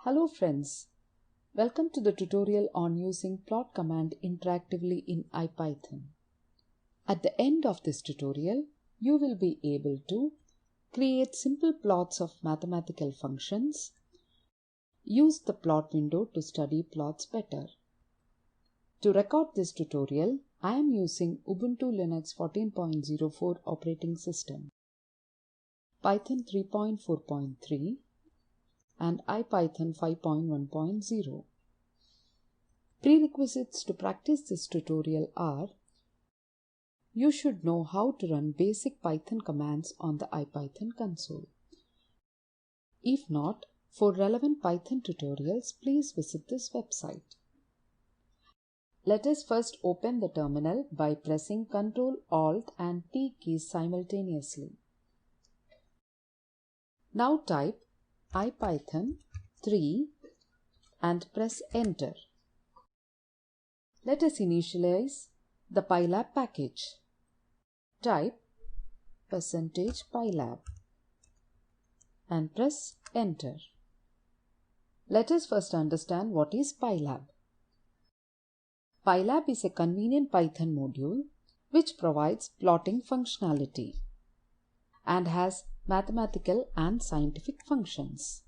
Hello friends, welcome to the tutorial on using plot command interactively in IPython. At the end of this tutorial, you will be able to create simple plots of mathematical functions, use the plot window to study plots better. To record this tutorial, I am using Ubuntu Linux 14.04 operating system, Python 3.4.3 and IPython 5.1.0. Prerequisites to practice this tutorial are: you should know how to run basic Python commands on the IPython console. If not, for relevant Python tutorials, please visit this website. Let us first open the terminal by pressing Ctrl, Alt and T keys simultaneously. Now type IPython 3 and press enter. Let us initialize the Pylab package. Type %pylab and press enter. Let us first understand what is Pylab. Pylab is a convenient Python module which provides plotting functionality and has mathematical and scientific functions.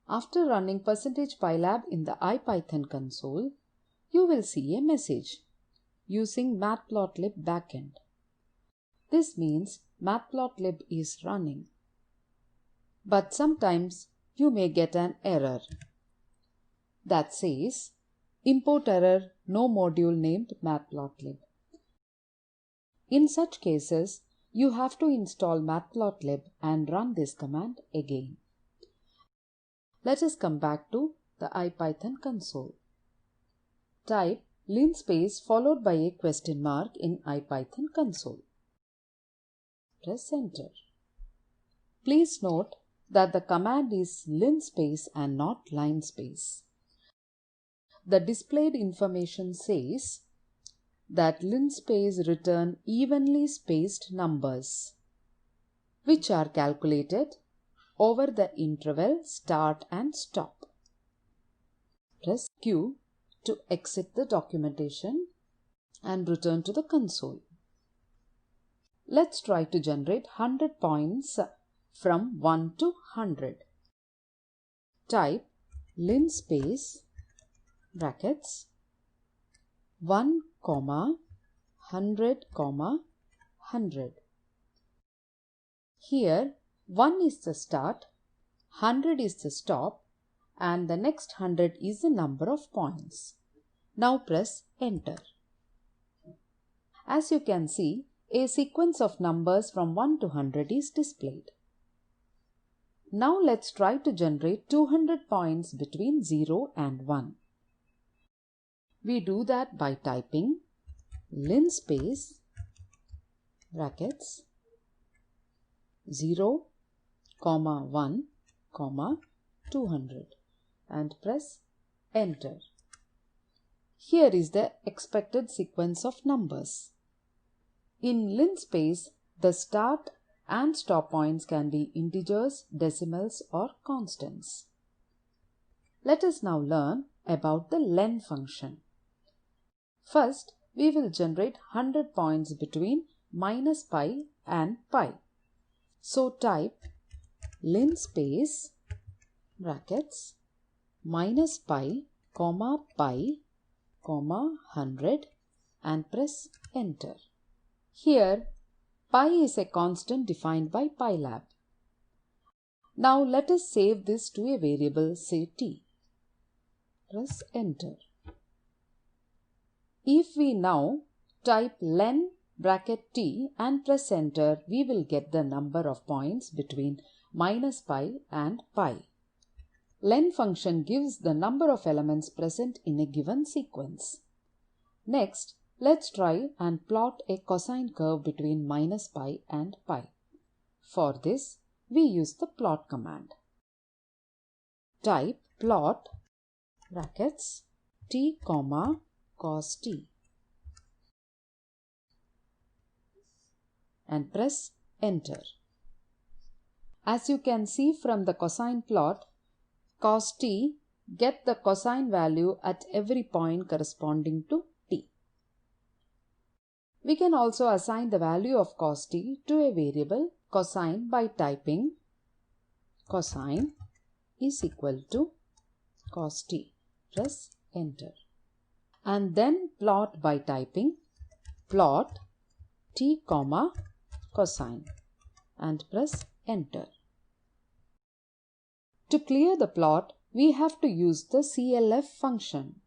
After running %pylab in the IPython console, you will see a message using matplotlib backend. This means matplotlib is running. But sometimes you may get an error that says import error, no module named matplotlib. In such cases, you have to install matplotlib and run this command again. Let us come back to the IPython console. Type linspace followed by a question mark in IPython console. Press enter. Please note that the command is linspace and not linespace. The displayed information says that linspace return evenly spaced numbers, which are calculated over the interval start and stop. Press Q to exit the documentation and return to the console. Let's try to generate 100 points from 1 to 100. Type linspace brackets 1, 100, 100. Here 1 is the start, 100 is the stop, and the next 100 is the number of points. Now press enter. As you can see, a sequence of numbers from 1 to 100 is displayed. Now let's try to generate 200 points between 0 and 1. We do that by typing linspace brackets 0, 1, 200 and press enter. Here is the expected sequence of numbers. In linspace, the start and stop points can be integers, decimals or constants. Let us now learn about the len function. First, we will generate 100 points between -pi and pi. So type linspace brackets -pi, pi, 100 and press enter. Here, pi is a constant defined by Pylab. Now let us save this to a variable, say t. Press enter. If we now type len bracket t and press enter, we will get the number of points between -pi and pi. Len function gives the number of elements present in a given sequence. Next, let's try and plot a cosine curve between -pi and pi. For this, we use the plot command. Type plot brackets t, cos t and press enter. As you can see from the cosine plot, cos t get the cosine value at every point corresponding to t. We can also assign the value of cos t to a variable cosine by typing cosine is equal to cos t. Press enter. And then plot by typing plot t comma cosine and press enter. To clear the plot, we have to use the CLF function.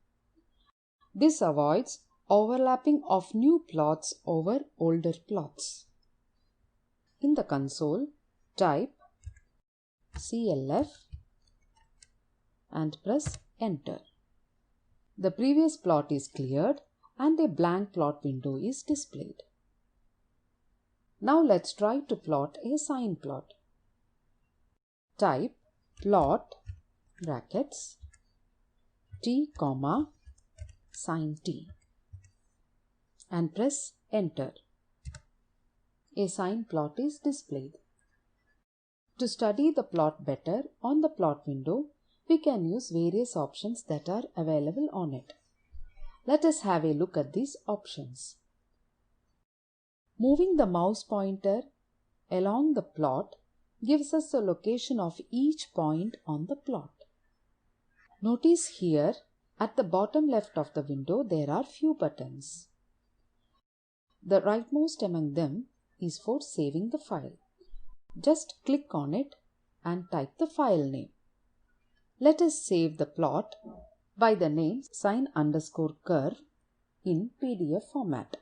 This avoids overlapping of new plots over older plots. In the console, type CLF and press enter. The previous plot is cleared and a blank plot window is displayed. Now let's try to plot a sine plot. Type plot brackets t comma sine t and press enter. A sine plot is displayed. To study the plot better on the plot window, we can use various options that are available on it. Let us have a look at these options. Moving the mouse pointer along the plot gives us the location of each point on the plot. Notice here at the bottom left of the window there are few buttons. The rightmost among them is for saving the file. Just click on it and type the file name. Let us save the plot by the name sine_curve in PDF format.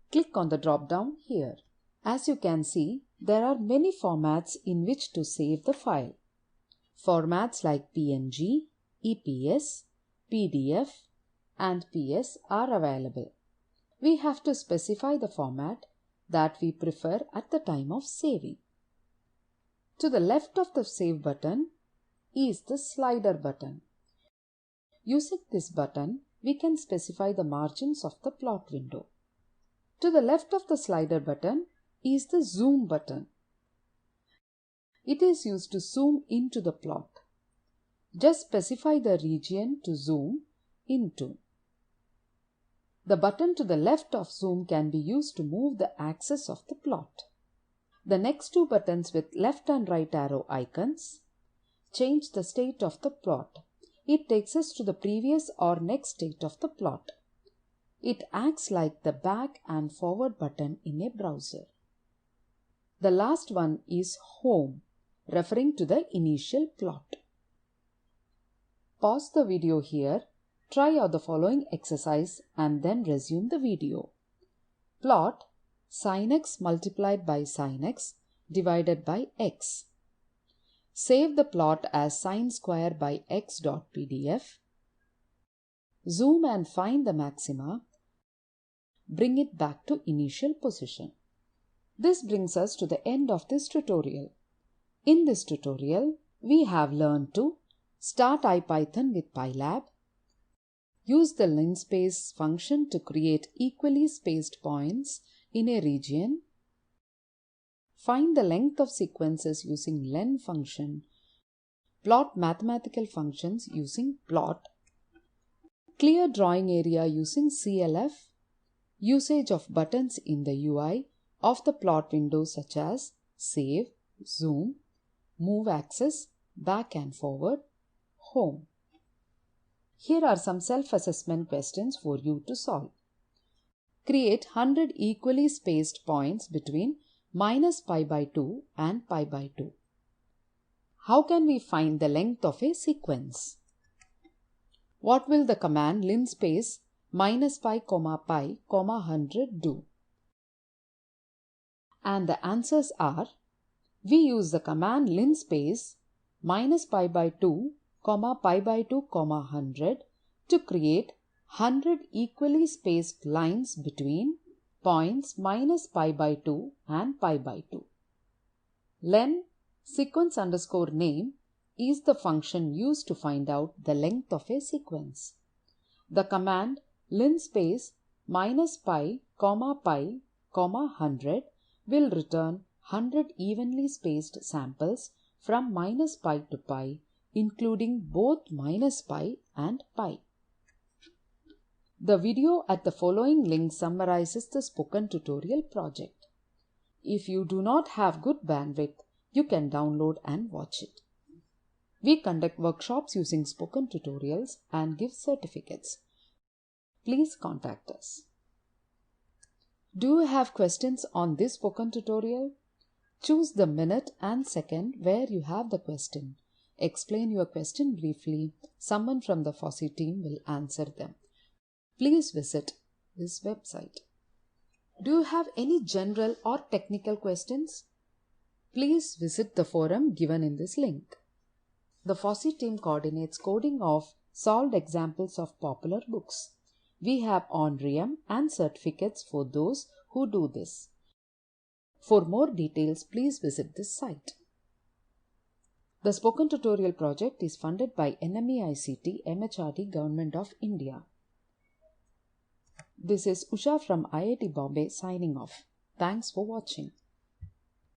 Click on the drop down here. As you can see, there are many formats in which to save the file. Formats like PNG, EPS, PDF and PS are available. We have to specify the format that we prefer at the time of saving. To the left of the Save button is the slider button. Using this button, we can specify the margins of the plot window. To the left of the slider button is the Zoom button. It is used to zoom into the plot. Just specify the region to zoom into. The button to the left of Zoom can be used to move the axis of the plot. The next two buttons with left and right arrow icons change the state of the plot. It takes us to the previous or next state of the plot. It acts like the back and forward button in a browser. The last one is Home, referring to the initial plot. Pause the video here, try out the following exercise and then resume the video. Plot sin x multiplied by sin x divided by x. Save the plot as sin square by x.pdf. Zoom and find the maxima. Bring it back to initial position. This brings us to the end of this tutorial. In this tutorial, we have learned to start IPython with Pylab, use the linspace function to create equally spaced points in a region, find the length of sequences using len function, plot mathematical functions using plot, clear drawing area using CLF, usage of buttons in the UI of the plot window such as Save, Zoom, Move Axis, Back and Forward, Home. Here are some self-assessment questions for you to solve. Create 100 equally spaced points between -π/2 and π/2. How can we find the length of a sequence? What will the command linspace -π, π, 100 do? And the answers are, we use the command linspace -π/2, π/2, 100 to create 100 equally spaced lines between points -π/2 and π/2. Len sequence_name is the function used to find out the length of a sequence. The command linspace -π, π, 100 will return 100 evenly spaced samples from -pi to pi, including both -pi and pi. The video at the following link summarizes the spoken tutorial project. If you do not have good bandwidth, you can download and watch it. We conduct workshops using spoken tutorials and give certificates. Please contact us. Do you have questions on this spoken tutorial? Choose the minute and second where you have the question. Explain your question briefly. Someone from the FOSSEE team will answer them. Please visit this website. Do you have any general or technical questions? Please visit the forum given in this link. The FOSSEE team coordinates coding of solved examples of popular books. We have honorarium and certificates for those who do this. For more details, please visit this site. The Spoken Tutorial project is funded by NMEICT MHRD Government of India. This is Usha from IIT Bombay signing off. Thanks for watching.